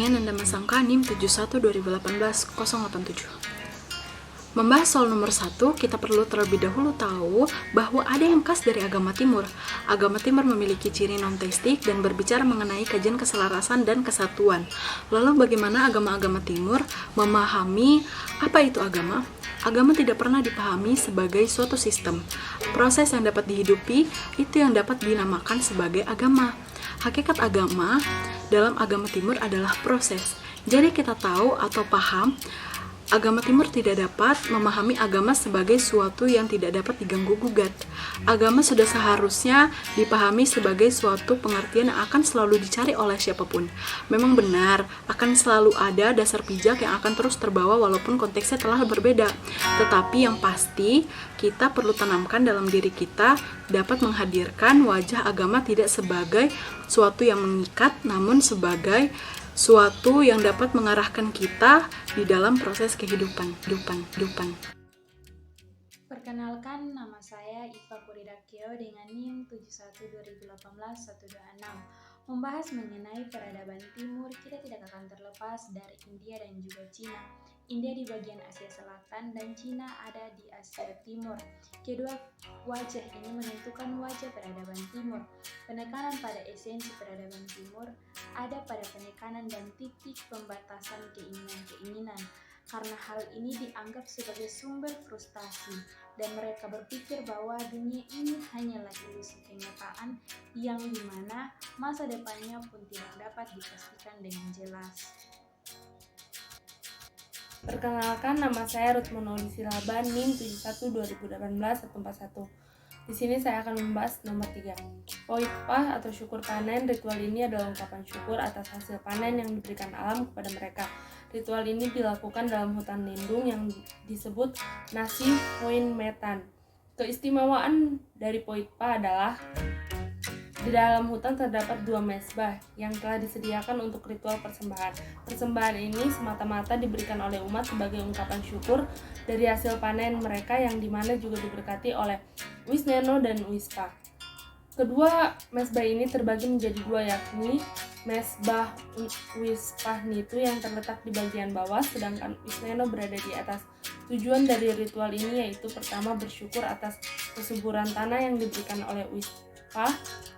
dengan Anda Sangka NIM 71/2018-087. Membahas soal nomor 1, kita perlu terlebih dahulu tahu bahwa ada yang khas dari agama Timur. Agama Timur memiliki ciri non-teistik dan berbicara mengenai kajian keselarasan dan kesatuan. Lalu bagaimana agama-agama Timur memahami apa itu agama? Agama tidak pernah dipahami sebagai suatu sistem. Proses yang dapat dihidupi itu yang dapat dinamakan sebagai agama. Hakikat agama dalam agama Timur adalah proses. Jadi kita tahu atau paham agama Timur tidak dapat memahami agama sebagai suatu yang tidak dapat diganggu-gugat. Agama sudah seharusnya dipahami sebagai suatu pengertian yang akan selalu dicari oleh siapapun. Memang benar, akan selalu ada dasar pijak yang akan terus terbawa walaupun konteksnya telah berbeda. Tetapi yang pasti, kita perlu tanamkan dalam diri kita dapat menghadirkan wajah agama tidak sebagai suatu yang mengikat, namun sebagai suatu yang dapat mengarahkan kita di dalam proses kehidupan. Perkenalkan, nama saya Iva Puridakio dengan NIM 71/2018-126. Membahas mengenai peradaban Timur, kita tidak akan terlepas dari India dan juga Cina. India di bagian Asia Selatan dan Cina ada di Asia Timur. Kedua wajah ini menentukan wajah peradaban Timur. Penekanan pada esensi peradaban Timur ada pada penekanan dan titik pembatasan keinginan-keinginan. Karena hal ini dianggap sebagai sumber frustasi dan mereka berpikir bahwa dunia ini hanyalah ilusi kenyataan yang dimana masa depannya pun tidak dapat dipastikan dengan jelas. Perkenalkan, nama saya Rutmanoli Silaban, NIM 71/2018-141. Di sini saya akan membahas nomor 3. Poipah atau syukur panen. Ritual ini adalah ungkapan syukur atas hasil panen yang diberikan alam kepada mereka. Ritual ini dilakukan dalam hutan lindung yang disebut Nasi Poin Metan. Keistimewaan dari Poipah adalah di dalam hutan terdapat 2 mesbah yang telah disediakan untuk ritual persembahan. Persembahan ini semata-mata diberikan oleh umat sebagai ungkapan syukur dari hasil panen mereka yang dimana juga diberkati oleh Wisneno dan Wispa. Kedua mesbah ini terbagi menjadi 2, yakni mesbah Wispahnitu yang terletak di bagian bawah, sedangkan Wisneno berada di atas. Tujuan dari ritual ini yaitu pertama bersyukur atas kesuburan tanah yang diberikan oleh Wispa,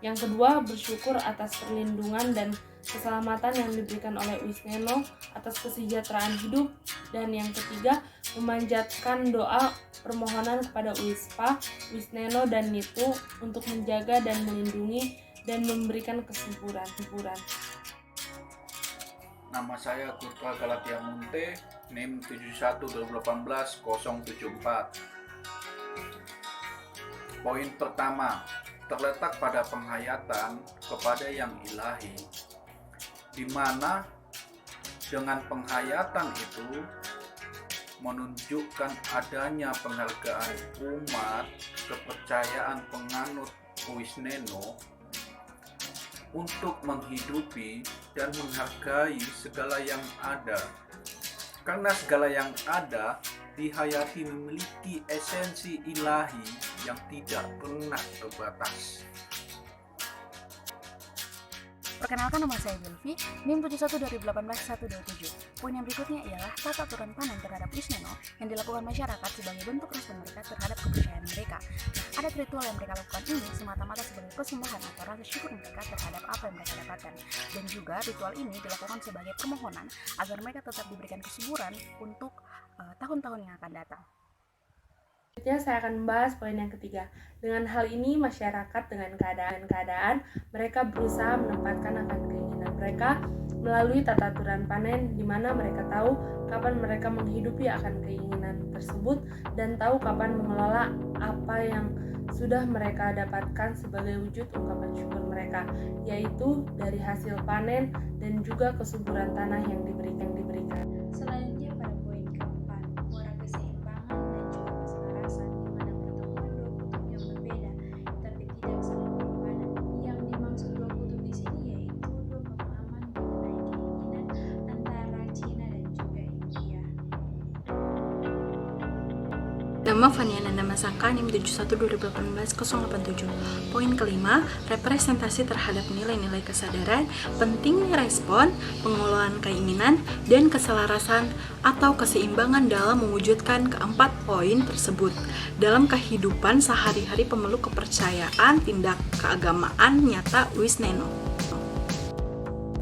yang kedua bersyukur atas perlindungan dan keselamatan yang diberikan oleh Wisneno atas kesejahteraan hidup, dan yang ketiga memanjatkan doa permohonan kepada Wispa, Wisneno dan Nitu untuk menjaga dan melindungi dan memberikan kesuburan. Nama saya Kurta Galatia Munte, NIM 71/2018-074. Poin pertama, terletak pada penghayatan kepada yang ilahi, di mana dengan penghayatan itu menunjukkan adanya penghargaan umat kepercayaan penganut Wisneno untuk menghidupi dan menghargai segala yang ada, karena segala yang ada dihayati memiliki esensi ilahi yang tidak pernah terbatas. Perkenalkan, nama saya Zulfi, NIM 71/2018-127. Poin yang berikutnya ialah tata aturan panen terhadap Wisneno yang dilakukan masyarakat sebagai bentuk respon mereka terhadap kepercayaan mereka. Adat ritual yang mereka lakukan ini semata-mata sebagai persembahan atau rasa syukur mereka terhadap apa yang mereka dapatkan. Dan juga ritual ini dilakukan sebagai permohonan agar mereka tetap diberikan kesuburan untuk tahun-tahun yang akan datang. Selanjutnya saya akan membahas poin yang ketiga. Dengan hal ini masyarakat dengan keadaan mereka berusaha menempatkan akan keinginan mereka melalui tata aturan panen, di mana mereka tahu kapan mereka menghidupi akan keinginan tersebut dan tahu kapan mengelola apa yang sudah mereka dapatkan sebagai wujud ungkapan syukur mereka, yaitu dari hasil panen dan juga kesuburan tanah yang diberikan. Selanjutnya pada poin keempat, moral keseimbangan dan juga keselarasan, di mana pertemuan 2 kutub yang berbeda tapi tidak saling berlawanan. Yang dimaksud 2 kutub di sini yaitu 2 pemahaman mengenai keinginan antara Cina dan juga India. Nama Faniana Nama Sangka NIM 71/2018-087. Poin kelima, representasi terhadap nilai-nilai kesadaran, pentingnya respon, pengelolaan keinginan, dan keselarasan atau keseimbangan dalam mewujudkan keempat poin tersebut dalam kehidupan sehari-hari pemeluk kepercayaan tindak keagamaan nyata Wisneno.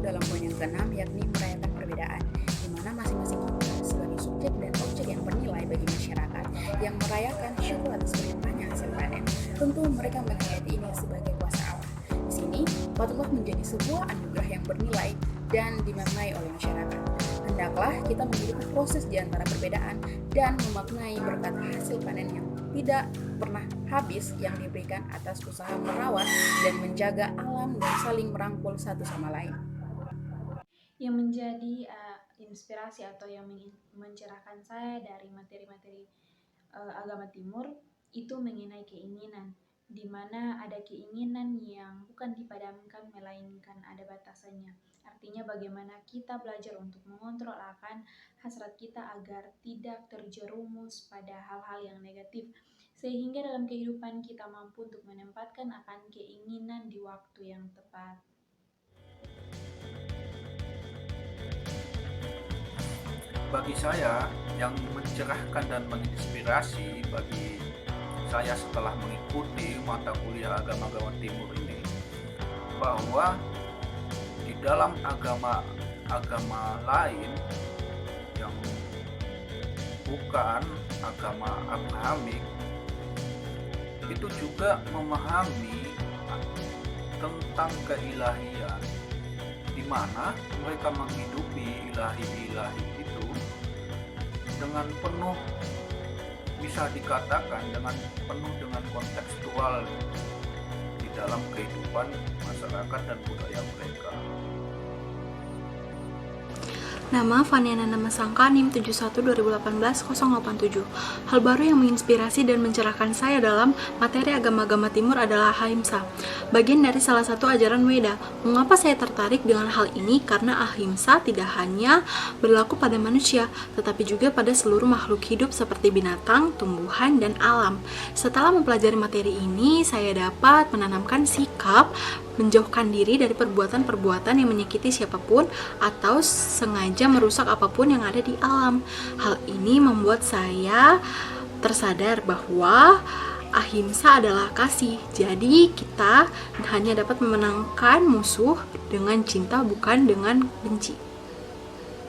Dalam poin yang keenam yakni merayakan perbedaan, di mana masing-masing kita sebagai subjek dan objek yang bernilai bagi masyarakat yang merayakan syukur atas berlimpahnya hasil panen. Tentu mereka menghayati ini sebagai kuasa Allah. Di sini, patutlah menjadi sebuah anugerah yang bernilai dan dimaknai oleh masyarakat. Hendaklah kita menghidupi proses di antara perbedaan dan memaknai berkat hasil panen yang tidak pernah habis yang diberikan atas usaha merawat dan menjaga alam dan saling merangkul satu sama lain. Yang menjadi inspirasi atau yang mencerahkan saya dari materi-materi agama timur itu mengenai keinginan, di mana ada keinginan yang bukan dipadamkan melainkan ada batasannya. Artinya bagaimana kita belajar untuk mengontrol akan hasrat kita agar tidak terjerumus pada hal-hal yang negatif, sehingga dalam kehidupan kita mampu untuk menempatkan akan keinginan di waktu yang tepat. Bagi saya, yang mencerahkan dan menginspirasi bagi saya setelah mengikuti mata kuliah agama-agama timur ini, bahwa di dalam agama lain yang bukan agama Abrahamik itu juga memahami tentang keilahian, di mana mereka menghidupi ilahi-ilahi itu dengan penuh, bisa dikatakan penuh dengan kontekstual di dalam kehidupan masyarakat dan budaya mereka. Nama Faniana Nama Sangka NIM 71/2018-087. Hal baru yang menginspirasi dan mencerahkan saya dalam materi agama-agama timur adalah ahimsa, bagian dari salah satu ajaran Weda. Mengapa saya tertarik dengan hal ini? Karena ahimsa tidak hanya berlaku pada manusia, tetapi juga pada seluruh makhluk hidup seperti binatang, tumbuhan, dan alam. Setelah mempelajari materi ini, saya dapat menanamkan sikap menjauhkan diri dari perbuatan-perbuatan yang menyakiti siapapun atau sengaja merusak apapun yang ada di alam. Hal ini membuat saya tersadar bahwa ahimsa adalah kasih. Jadi kita hanya dapat memenangkan musuh dengan cinta, bukan dengan benci.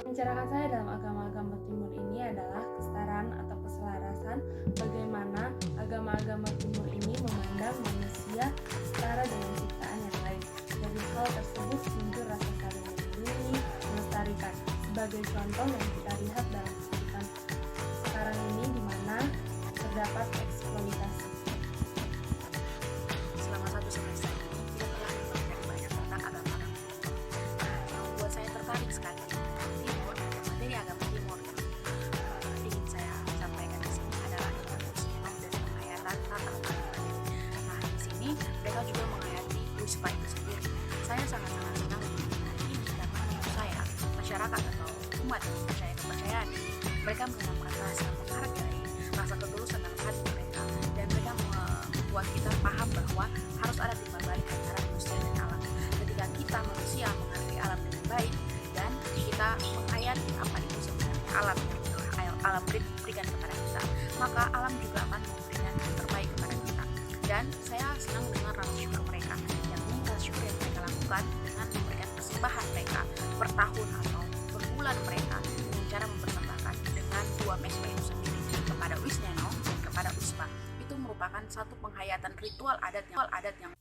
Mencerahkan saya dalam agama-agama timur ini adalah kesetaraan atau keselarasan, bagaimana agama-agama timur ini memandang manusia setara dengan ciptaan yang lain. Dari hal tersebut muncul rasa saling melindungi, melestarikan. Sebagai contoh yang kita lihat dalam kehidupan sekarang ini, di mana terdapat eksploitasi. Selama 1 semester ini kita telah mempelajari banyak tentang agama-agama timur. Yang membuat saya tertarik sekali dengan timur dan materi agama timur yang ingin saya sampaikan di sini adalah introduksi dan penghayatan tata materi. Nah, di sini mereka juga menghayati Wispa itu sendiri. Saya sangat-sangat senang dengan ini karena menurut saya masyarakat atau umat yang percaya kepercayaan ini, mereka menanamkan rasa menghargai, rasa ketulusan dalam hati mereka, dan mereka membuat kita paham bahwa harus ada timbal balik antara manusia dan alam. Ketika kita manusia menghargai alam dengan baik dan kita menghayati apa itu sebenarnya alam yang telah alam berikan kepada kita, maka alam juga akan memberikan yang terbaik kepada kita. Dan saya senang dengan rasa syukur mereka, yakni rasa syukur yang mereka lakukan dengan memberikan persembahan mereka per tahun atau per bulan mereka dengan cara mempersembahkan dengan 2 mesbah itu sendiri kepada Wisneno dan kepada Wispa. Itu merupakan satu penghayatan ritual adat yang